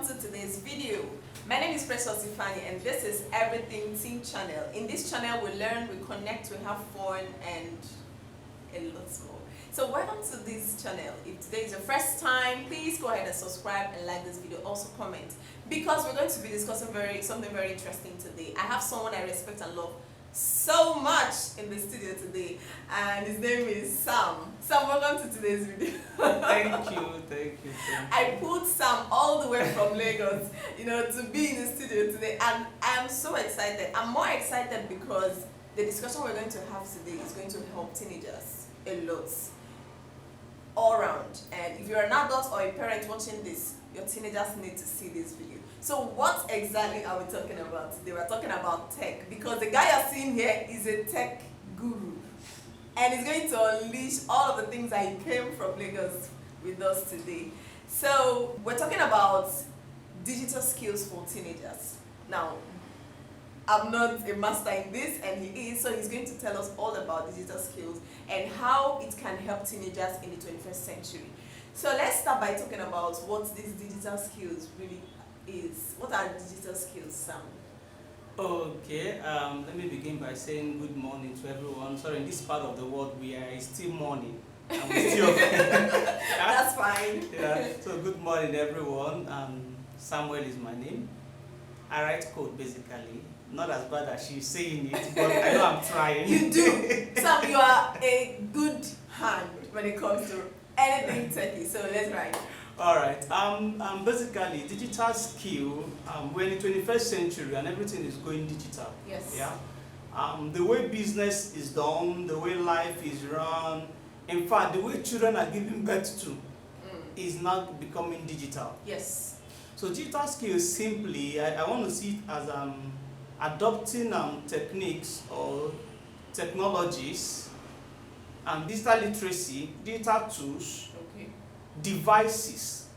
welcome to today's video. My name is Precious Ifani and this is Everything Teen Channel. In this channel we learn, we connect, we have fun and a lot more. So welcome to this channel. If today is your first time, please go ahead and subscribe and like this video. Also comment, because we're going to be discussing something very interesting today. I have someone I respect and love so much in the studio today, and his name is Sam. Sam, welcome to today's video. Thank you. I pulled Sam all the way from Lagos, to be in the studio today, and I'm so excited. I'm more excited because the discussion we're going to have today is going to help teenagers a lot, all around. And if you're an adult or a parent watching this, your teenagers need to see this video. So what exactly are we talking about today? We're talking about tech, because the guy you're seeing here is a tech guru, and he's going to unleash all of the things that he came from Lagos with us today. So we're talking about digital skills for teenagers. Now, I'm not a master in this, and he is, so he's going to tell us all about digital skills and how it can help teenagers in the 21st century. So let's start by talking about what these digital skills really is. What are digital skills, Sam? Okay, let me begin by saying good morning to everyone. Sorry, in this part of the world we are still morning. And we still That's fine. Yeah. So good morning everyone. Samuel is my name. I write code basically. Not as bad as she's saying it, but I know I'm trying. You do. Sam, you are a good hand when it comes to anything techy. So let's write. Alright, basically digital skill, we're in the 21st century and everything is going digital. Yes. Yeah. The way business is done, the way life is run, in fact, the way children are giving birth to is now becoming digital. Yes. So digital skills simply, I want to see it as adopting techniques or technologies and digital literacy, digital tools, devices,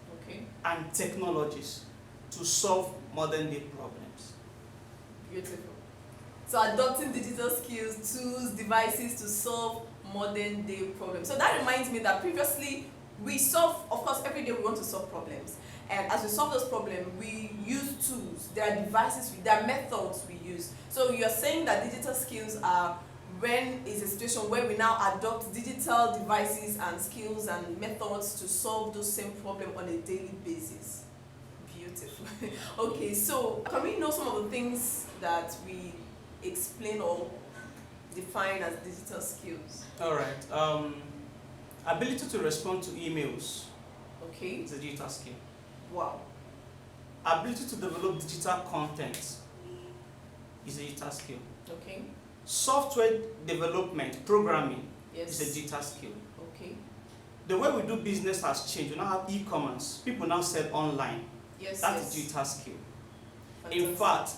and technologies to solve modern day problems. Beautiful. So adopting digital skills, tools, devices to solve modern day problems. So that reminds me that previously we solve, of course, every day we want to solve problems. And as we solve those problems, we use tools, there are devices, there are methods we use. So you're saying that digital skills are when is a situation where we now adopt digital devices and skills and methods to solve those same problems on a daily basis. Beautiful. Okay, so can we know some of the things that we explain or define as digital skills? Alright. Ability to respond to emails. Okay. Is a digital skill. Wow. Ability to develop digital content is a digital skill. Okay. Software development, programming Yes. is a digital skill. Okay. The way we do business has changed. We now have e-commerce. People now sell online. Yes. That yes. is digital skill. Fantastic. In fact,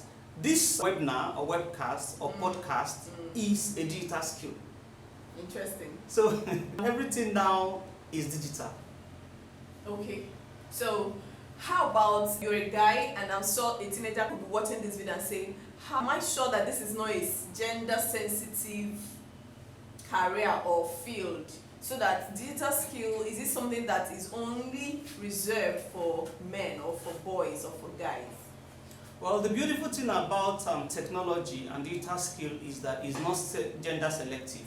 this webinar or webcast or podcast is a digital skill. Interesting. So everything now is digital. Okay. So how about you're a guy and I'm sure a teenager could be watching this video and saying, how am I sure that this is not a gender sensitive career or field? So that digital skill, is it something that is only reserved for men or for boys or for guys? Well, the beautiful thing about technology and digital skill is that it's not gender selective.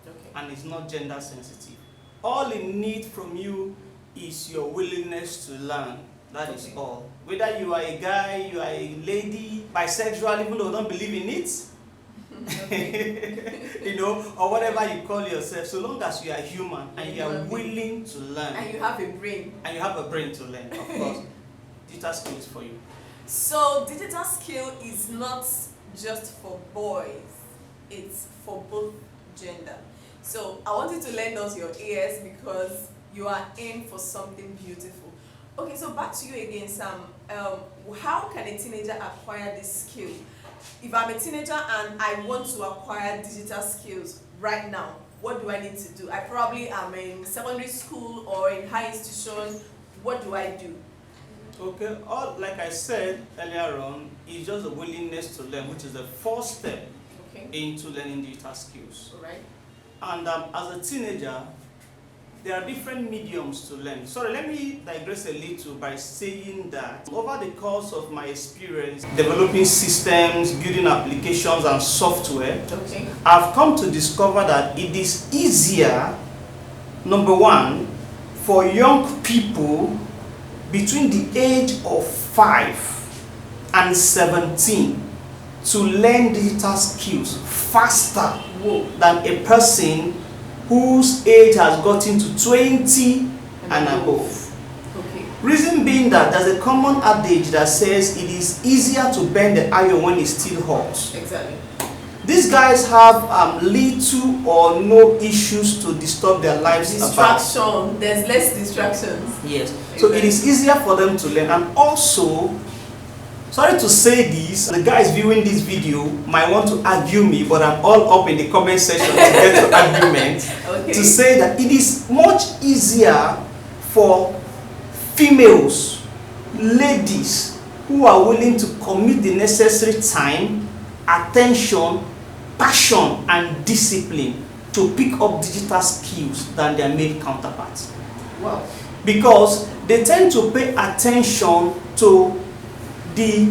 Okay. And it's not gender sensitive. All it needs from you is your willingness to learn. That is all. Whether you are a guy, you are a lady, bisexual, even though you don't believe in it, or whatever you call yourself, so long as you are human and you are willing to learn. And you have a brain. And you have a brain to learn, of course. Digital skill is for you. So digital skill is not just for boys, it's for both gender. So I want you to lend us your ears because you are in for something beautiful. Okay, so back to you again, Sam. How can a teenager acquire this skill? If I'm a teenager and I want to acquire digital skills right now, what do I need to do? I probably am in secondary school or in high institution. What do I do? Okay, all like I said earlier on, is just a willingness to learn, which is the first step into learning digital skills. All right. And as a teenager, there are different mediums to learn. Sorry, let me digress a little by saying that over the course of my experience developing systems, building applications and software, Okay. I've come to discover that it is easier, number one, for young people between the age of 5 and 17 to learn digital skills faster than a person whose age has gotten to 20 and above. Okay. Reason being that there's a common adage that says it is easier to bend the iron when it's still hot. Exactly. These guys have little or no issues to disturb their lives about. Distraction. There's less distractions. Yes. So it is easier for them to learn. And also, sorry to say this, the guys viewing this video might want to argue me, but I'm all up in the comment section to get to argument. Okay. To say that it is much easier for females, ladies who are willing to commit the necessary time, attention, passion and discipline to pick up digital skills than their male counterparts. Wow. Because they tend to pay attention to the,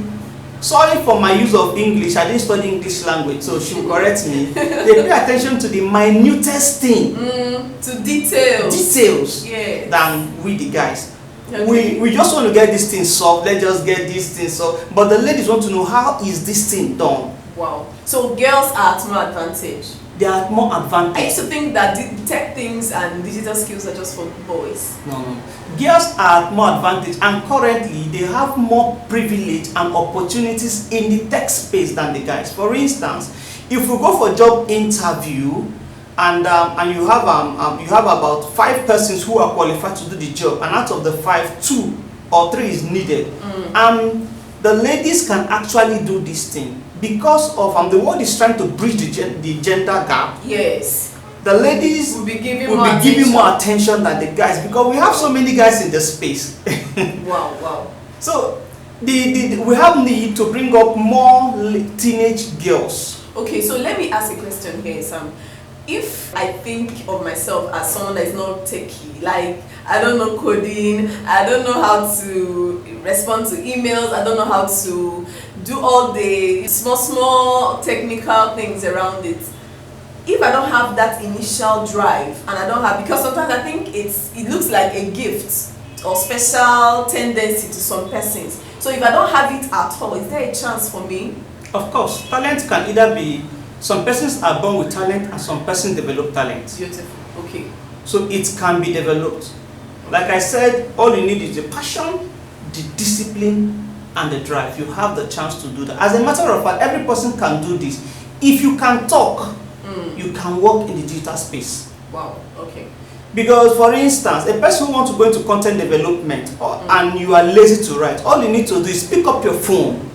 sorry for my use of English, I didn't study English language, so she will correct me. They pay attention to the minutest thing, To details. Yeah. than we the guys. Okay. We just want to get this thing solved, let's just get this thing solved. But the ladies want to know, how is this thing done? Wow. So girls are at more advantage. They are more I advantage. used to think that tech things and digital skills are just for boys. No. Girls are at more advantage, and currently they have more privilege and opportunities in the tech space than the guys. For instance, if we go for job interview and you have about 5 persons who are qualified to do the job, and out of the 5, 2 or 3 is needed, the ladies can actually do this thing because of the world is trying to bridge the gender gap. Yes. The ladies Will be giving more attention than the guys, because we have so many guys in the space. Wow. So we have need to bring up more teenage girls. Okay, so let me ask a question here, Sam. If I think of myself as someone that is not techie, like I don't know coding, I don't know how to respond to emails, I don't know how to do all the small technical things around it. If I don't have that initial drive, and I don't have, because sometimes I think it looks like a gift or special tendency to some persons. So if I don't have it at all, is there a chance for me? Of course, talent can either be, some persons are born with talent and some persons develop talent. Beautiful. Okay. So it can be developed. Like I said, all you need is the passion, the discipline, and the drive. You have the chance to do that. As a matter of fact, every person can do this. If you can talk, you can work in the digital space. Wow. Okay. Because, for instance, a person who wants to go into content development and you are lazy to write, all you need to do is pick up your phone,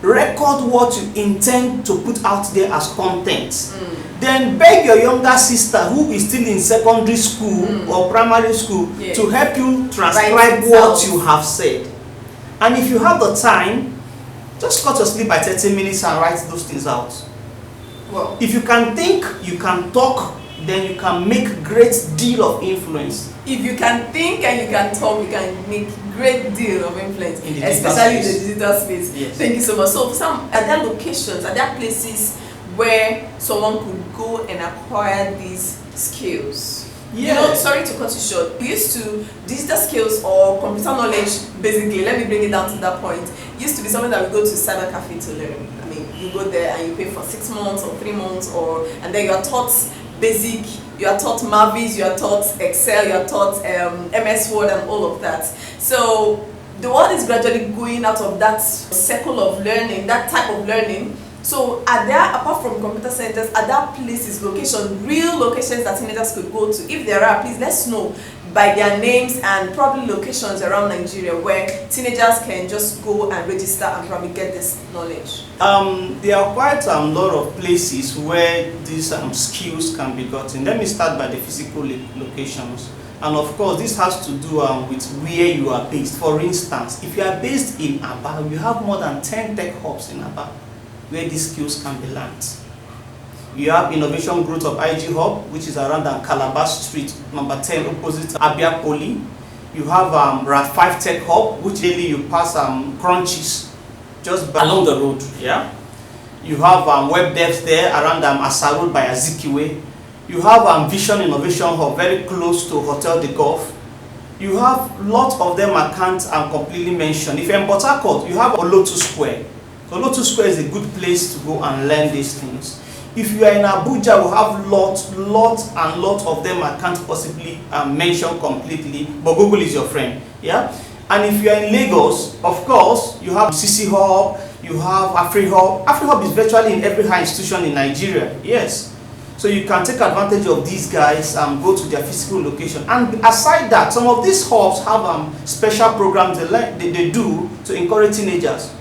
record what you intend to put out there as content. Then beg your younger sister who is still in secondary school or primary school to help you transcribe what you have said. And if you have the time, just cut your sleep by 30 minutes and write those things out. Wow. If you can think, you can talk, then you can make great deal of influence. If you can think and you can talk, you can make great deal of influence, In the digital especially in space. the digital space. Yes. Thank you so much. So, are there locations, are there places where someone could go and acquire these skills? You know, sorry to cut you short. We used to, digital skills or computer knowledge, basically, let me bring it down to that point, used to be something that we go to cyber cafe to learn. I mean, you go there and you pay for 6 months or 3 months, and then you are taught basic, you are taught Mavis, you are taught Excel, you are taught MS Word and all of that. So the world is gradually going out of that circle of learning, that type of learning. So are there, apart from computer centers, are there places, locations, real locations that teenagers could go to? If there are, please let us know by their names and probably locations around Nigeria where teenagers can just go and register and probably get this knowledge. There are quite a lot of places where these skills can be gotten. Let me start by the physical locations. And of course, this has to do with where you are based. For instance, if you are based in Aba, you have more than 10 tech hubs in Aba where these skills can be learned. You have Innovation Growth of IG Hub, which is around Calabash Street, number 10, opposite Abia Poly. You have RAD5 Tech Hub, which daily you pass Crunchies just along the road. Yeah. You have Web Devs there around Asa Road by Azikiwe. You have Vision Innovation Hub very close to Hotel de Golf. You have lots of them I can't completely mention. If you're in Port Harcourt, you have Olotu Square. Olotu Square is a good place to go and learn these things. If you are in Abuja, we have lots of them I can't possibly mention completely, but Google is your friend. Yeah. And if you are in Lagos, of course, you have CC Hub, you have AfriHub. AfriHub is virtually in every high institution in Nigeria. Yes. So you can take advantage of these guys and go to their physical location. And aside that, some of these hubs have special programs they do to encourage teenagers.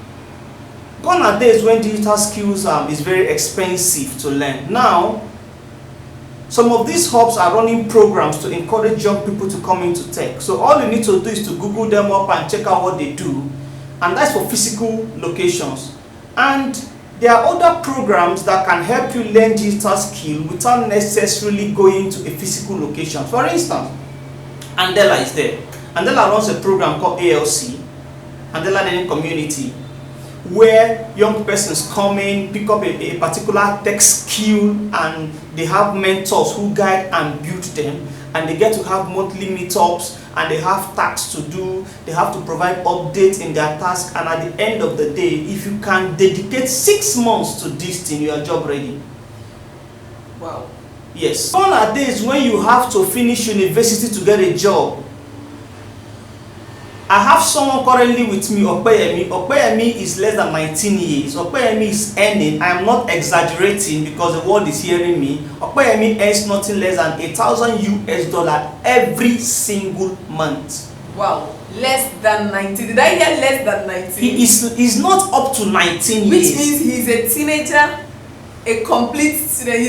Gone are days when digital skills is very expensive to learn. Now, some of these hubs are running programs to encourage young people to come into tech. So all you need to do is to Google them up and check out what they do. And that's for physical locations. And there are other programs that can help you learn digital skill without necessarily going to a physical location. For instance, Andela is there. Andela runs a program called ALC, Andela Learning Community, where young persons come in, pick up a particular tech skill, and they have mentors who guide and build them, and they get to have monthly meetups, and they have tasks to do, they have to provide updates in their task, and at the end of the day, if you can dedicate 6 months to this thing, you are job ready. Wow. Yes. Gone are days when you have to finish university to get a job. I have someone currently with me, Opeyemi. Opeyemi is less than 19 years. Opeyemi is earning, I am not exaggerating because the world is hearing me. Opeyemi earns nothing less than $1,000 every single month. Wow, less than 19. Did I hear less than 19? He's not up to 19 Which years. means he's a teenager, a complete student.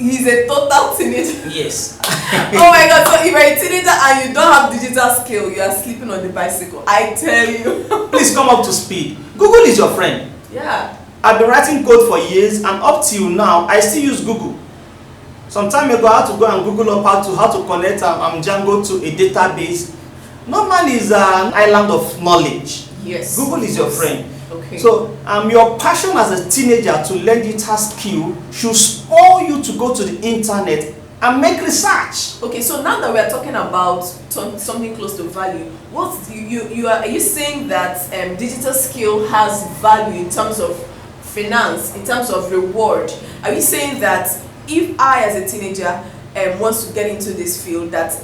He's a total teenager. Yes. Oh my God, so if you're a teenager and you don't have digital skill, you are sleeping on the bicycle. I tell you. Please come up to speed. Google is your friend. Yeah. I've been writing code for years, and up till now, I still use Google. Some time ago, I had to go and Google up how to connect Django to a database. No man is an island of knowledge. Yes. Google is your friend. Okay. So your passion as a teenager to learn digital skill should spur you to go to the internet and make research. Okay, so now that we are talking about something close to value, are you saying that digital skill has value in terms of finance, in terms of reward? Are you saying that if I as a teenager wants to get into this field, that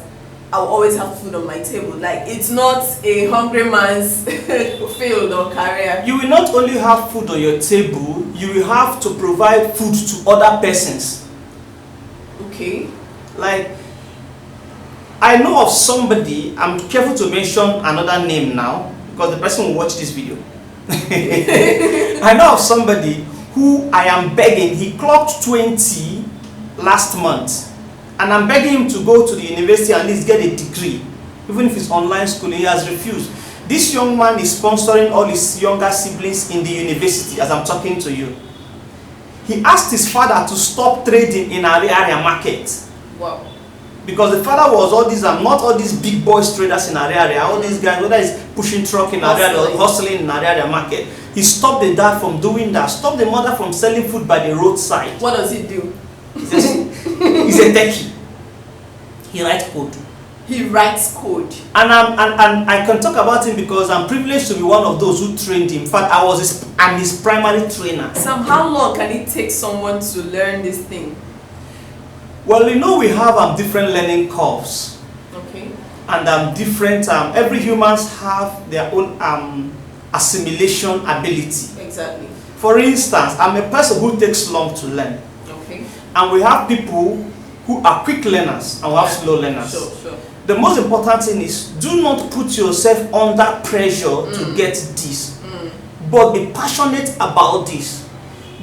I'll always have food on my table? Like, it's not a hungry man's field or career. You will not only have food on your table, you will have to provide food to other persons. Okay. Like, I know of somebody, I'm careful to mention another name now, because the person will watch this video. I know of somebody who I am begging, he clocked 20 last month, and I'm begging him to go to the university and at least get a degree, even if it's online schooling. He has refused. This young man is sponsoring all his younger siblings in the university as I'm talking to you. He asked his father to stop trading in our area market. Wow. Because the father was all these, not all these big boys traders in our area, all these guys, whether it's pushing truck in our area or hustling in our area market. He stopped the dad from doing that, stopped the mother from selling food by the roadside. What does he do? He's a techie. He writes code. He writes code. And I can talk about him because I'm privileged to be one of those who trained him. In fact, I'm his primary trainer. Sam, how long can it take someone to learn this thing? Well, you know, we have different learning curves. Okay. And different, every humans have their own assimilation ability. Exactly. For instance, I'm a person who takes long to learn. Okay. And we have people who are quick learners and we have slow learners. Sure, sure. The most important thing is do not put yourself under pressure to get this, but be passionate about this.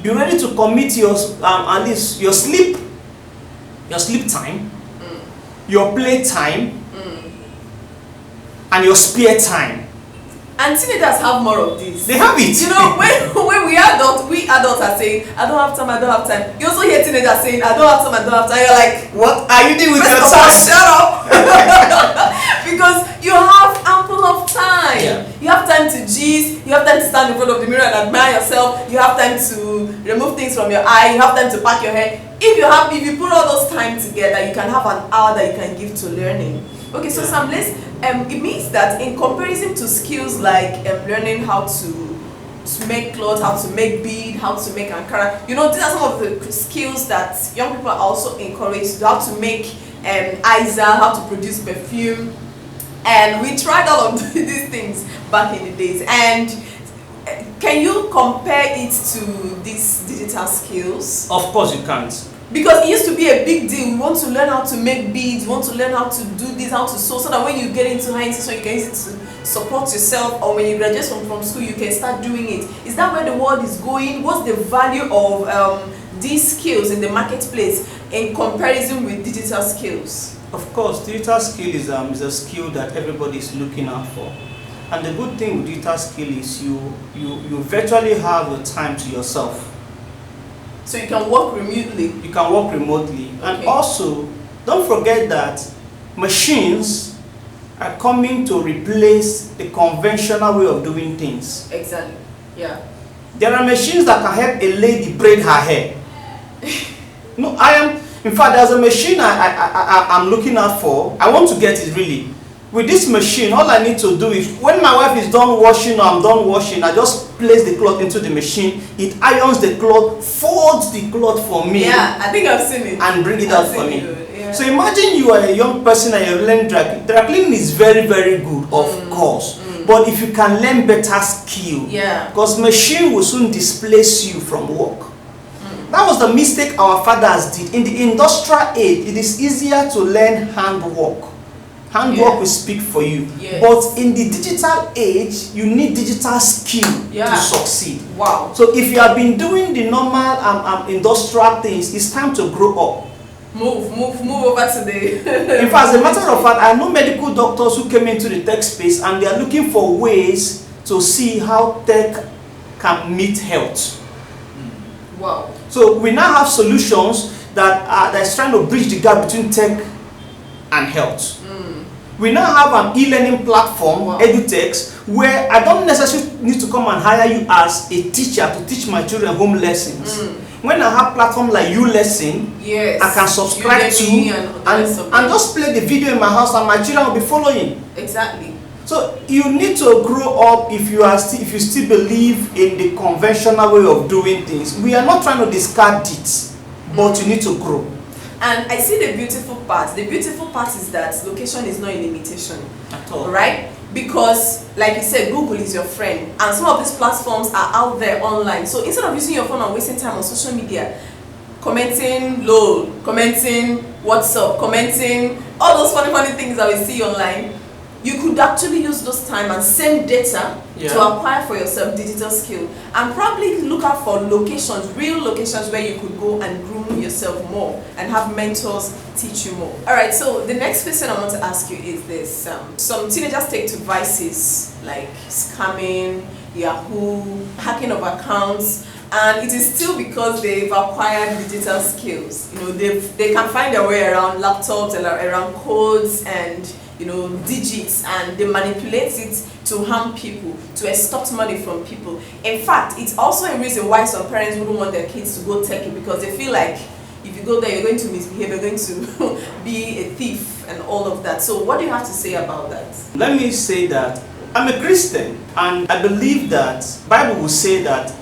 Be ready to commit your at least your sleep time, your play time, and your spare time And teenagers have more of this. They have it. You know, when we adults are saying, I don't have time. You also hear teenagers saying, I don't have time. You're like, what are you doing with your first of all, time? shut up. Because you have ample of time. Yeah. You have time to gist, you have time to stand in front of the mirror and admire yourself, you have time to remove things from your eye, you have time to pack your hair. If you put all those time together, you can have an hour that you can give to learning. Okay, so Sam, it means that in comparison to skills like learning how to make clothes, how to make bead, how to make Ankara, these are some of the skills that young people are also encouraged to, how to make Isa, how to produce perfume. And we tried all of these things back in the days. And can you compare it to these digital skills? Of course you can't. Because it used to be a big deal. We want to learn how to make beads, we want to learn how to do this, how to sew, so that when you get into higher institution, you can use it to support yourself, or when you graduate from school, you can start doing it. Is that where the world is going? What's the value of these skills in the marketplace in comparison with digital skills? Of course, digital skill is a skill that everybody is looking out for. And the good thing with digital skill is you virtually have the time to yourself. So you can work remotely. You can work remotely. Okay. And also, don't forget that machines are coming to replace the conventional way of doing things. Exactly. Yeah. There are machines that can help a lady braid her hair. No, in fact, there's a machine I'm looking out for. I want to get it really. With this machine, all I need to do is, when my wife is done washing or I'm done washing, I just place the cloth into the machine. It irons the cloth, folds the cloth for me. Yeah, I think I've seen it. And bring it out for me. Yeah. So imagine you are a young person and you're learning dry cleaning. Dry cleaning is very, very good, of course. But if you can learn better skill, because machine will soon displace you from work. That was the mistake our fathers did. In the industrial age, it is easier to learn handwork. Handwork will speak for you. Yes. But in the digital age, you need digital skill to succeed. Wow. So if you have been doing the normal industrial things, it's time to grow up. Move over to the... In fact, as a matter of fact, I know medical doctors who came into the tech space and they are looking for ways to see how tech can meet health. Wow. So we now have solutions that's trying to bridge the gap between tech and health. We now have an e-learning platform, EduTech, where I don't necessarily need to come and hire you as a teacher to teach my children home lessons. When I have platforms like ULesson, I can subscribe to and just play the video in my house and my children will be following. Exactly. So you need to grow up if you still believe in the conventional way of doing things. We are not trying to discard it, but you need to grow. And I see the beautiful part. The beautiful part is that location is not a limitation. At all. Right? Because, like you said, Google is your friend. And some of these platforms are out there online. So instead of using your phone and wasting time on social media, commenting LOL, commenting WhatsApp, commenting all those funny things that we see online, you could actually use those time and same data to acquire for yourself digital skill, and probably look out for locations, real locations where you could go and groom yourself more and have mentors teach you more. Alright, so the next question I want to ask you is this. Some teenagers take to vices like scamming, Yahoo, hacking of accounts, and it is still because they've acquired digital skills. They can find their way around laptops, around codes and digits, and they manipulate it to harm people, to extort money from people. In fact, it's also a reason why some parents wouldn't want their kids to go techie, because they feel like if you go there, you're going to misbehave, you're going to be a thief and all of that. So what do you have to say about that? Let me say that I'm a Christian, and I believe that Bible will say that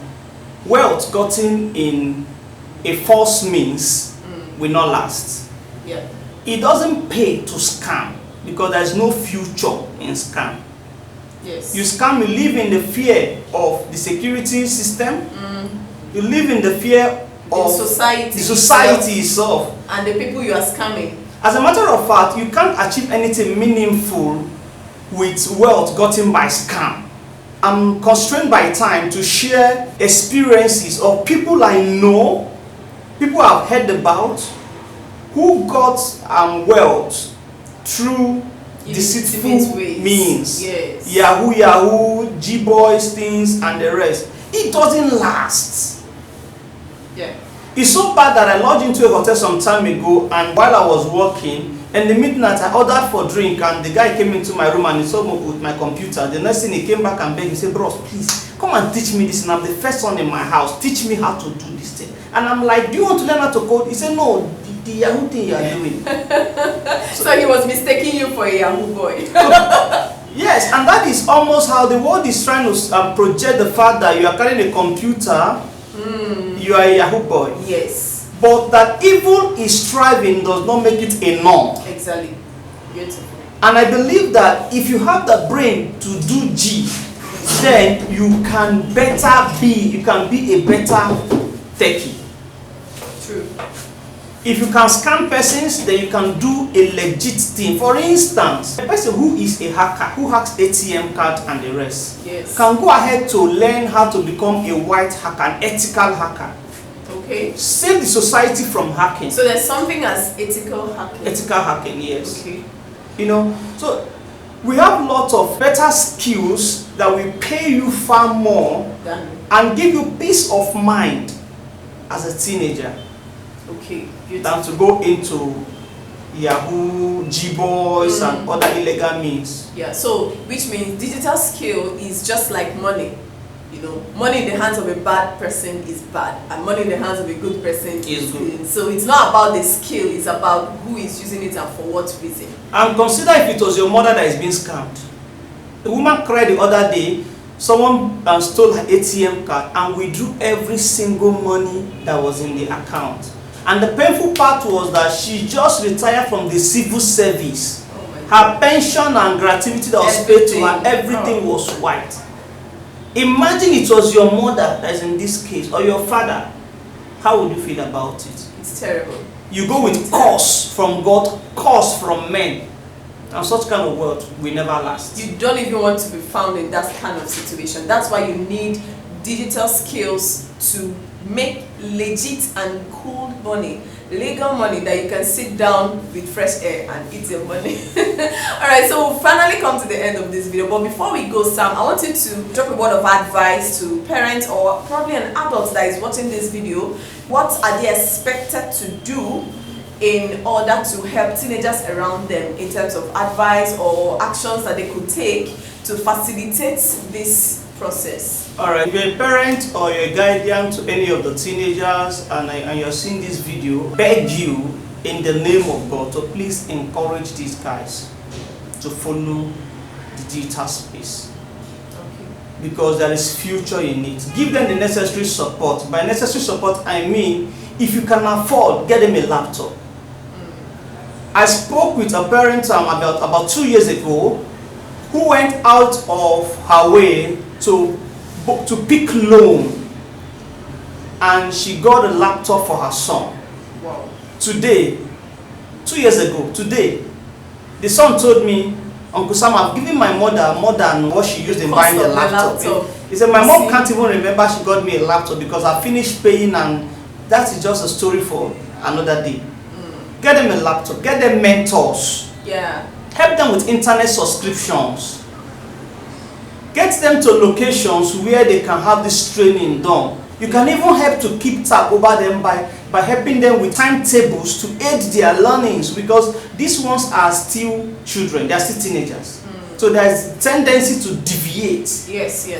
wealth gotten in a false means will not last. Yeah. It doesn't pay to scam, because there's no future in scam. Yes. You scam, you live in the fear of the security system, you live in the fear of the society itself. And the people you are scamming. As a matter of fact, you can't achieve anything meaningful with wealth gotten by scam. I'm constrained by time to share experiences of people I know, people I've heard about, who got wealth through deceitful ways. means, Yes. Yahoo, G-boys things and the rest. It doesn't last. Yeah. It's so bad that I lodged into a hotel some time ago, and while I was working, in the midnight I ordered for drink, and the guy came into my room and he saw me with my computer. The next thing he came back and begged, he said, "Bros, please come and teach me this, and I'm the first one in my house, teach me how to do this thing." And I'm like, "Do you want to learn how to code?" He said, "No, the Yahoo thing you are doing." So he was mistaking you for a Yahoo boy. Yes, and that is almost how the world is trying to project the fact that you are carrying a computer, you are a Yahoo boy. Yes. But that evil is striving does not make it a norm. Exactly. Beautiful. And I believe that if you have the brain to do G, then you can be a better techie. True. If you can scam persons, then you can do a legit thing. For instance, a person who is a hacker, who hacks ATM card and the rest, Yes. can go ahead to learn how to become a white hacker, an ethical hacker. Okay. Save the society from hacking. So there's something as ethical hacking. Ethical hacking, yes. Okay. You know, so we have lots of better skills that will pay you far more Done. and give you peace of mind as a teenager Okay. Beautiful. than to go into Yahoo, G-boys and other illegal means. Yeah. So which means digital skill is just like money. You know, money in the hands of a bad person is bad, and money in the hands of a good person is good. So it's not about the skill; it's about who is using it and for what reason. And consider if it was your mother that is being scammed. A woman cried the other day, someone stole her ATM card and withdrew every single money that was in the account. And the painful part was that she just retired from the civil service. Oh my God. Her pension and gratuity that was paid to her, everything was white. Imagine it was your mother that is in this case, or your father. How would you feel about it? It's terrible. You go with curse from God, curse from men. And such kind of world will never last. You don't even want to be found in that kind of situation. That's why you need digital skills to make legit and cool money, legal money that you can sit down with fresh air and eat your money. Alright, so we'll finally come to the end of this video. But before we go, Sam, I want you to drop a word of advice to parents or probably an adult that is watching this video. What are they expected to do in order to help teenagers around them in terms of advice or actions that they could take to facilitate this process? Alright, if you're a parent or you're a guardian to any of the teenagers and you're seeing this video, beg you in the name of God to please encourage these guys to follow the digital space. Okay. Because there is future in it. Give them the necessary support. By necessary support, I mean if you can afford, get them a laptop. I spoke with a parent about 2 years ago who went out of her way to pick loan, and she got a laptop for her son. Wow. Today, 2 years ago, today, the son told me, "Uncle Sam, I've given my mother more than what she used in buying the laptop." He said, "My mom can't even remember she got me a laptop because I finished paying, and that is just a story for another day." Get them a laptop, get them mentors. Yeah. Help them with internet subscriptions. Get them to locations where they can have this training done. You can even help to keep tab over them by helping them with timetables to aid their learnings, because these ones are still children, they are still teenagers. So there's tendency to deviate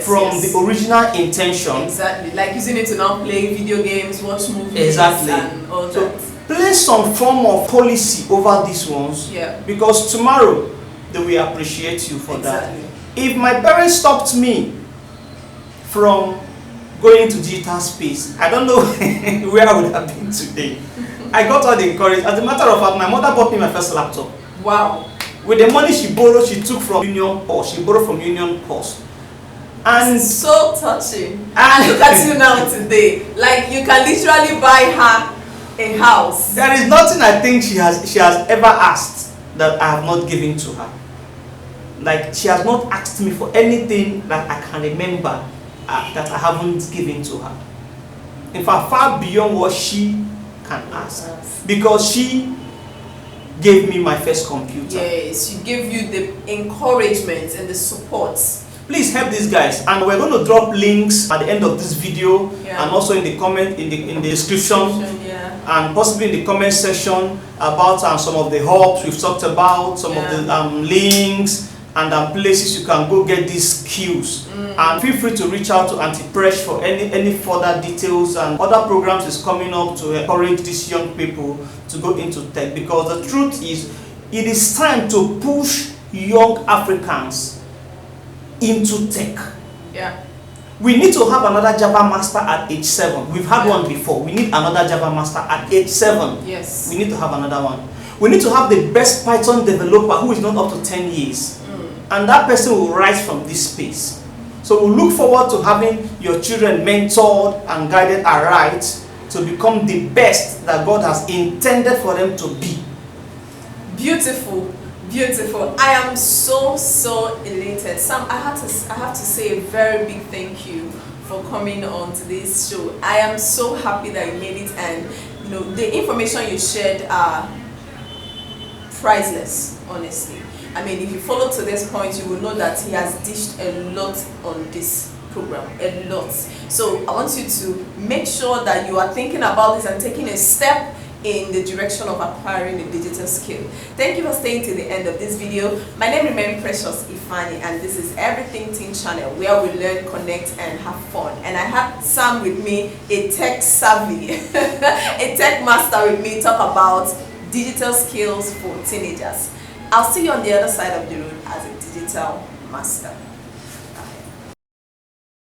from the original intention. Exactly, like using it to now play video games, watch movies, and all that. So place some form of policy over these ones, because tomorrow they will appreciate you for that. If my parents stopped me from going into digital space, I don't know where I would have been today. I got all the encouragement. As a matter of fact, my mother bought me my first laptop. Wow. With the money she borrowed, she took from Union Post. She borrowed from Union Post. And so touching. And look at you now today. Like, you can literally buy her a house. There is nothing I think she has ever asked that I have not given to her. Like, she has not asked me for anything that I can remember that I haven't given to her. In fact, far beyond what she can ask. Because she gave me my first computer. Yes, she gave you the encouragement and the support. Please help these guys, and we're going to drop links at the end of this video, and also in the comment in the description, and possibly in the comment section about some of the hubs we've talked about, some of the links and places you can go get these skills. And feel free to reach out to Auntie Presh for any further details, and other programs is coming up to encourage these young people to go into tech, because the truth is it is time to push young Africans into tech. We need to have another Java master at age 7. We've had one before. We need another Java master at age 7. Yes. We need to have another one. We need to have the best Python developer who is not up to 10 years. And that person will rise from this space. So we look forward to having your children mentored and guided aright to become the best that God has intended for them to be. Beautiful. Beautiful. I am so elated. Sam, I have to say a very big thank you for coming on today's show. I am so happy that you made it, and you know the information you shared are priceless, honestly. I mean, if you follow to this point, you will know that he has dished a lot on this program, a lot. So I want you to make sure that you are thinking about this and taking a step in the direction of acquiring a digital skill. Thank you for staying to the end of this video. My name remains Precious Ifani, and this is Everything Teen Channel, where we learn, connect, and have fun. And I have Sam with me, a tech savvy, a tech master with me, talk about digital skills for teenagers. I'll see you on the other side of the road as a digital master.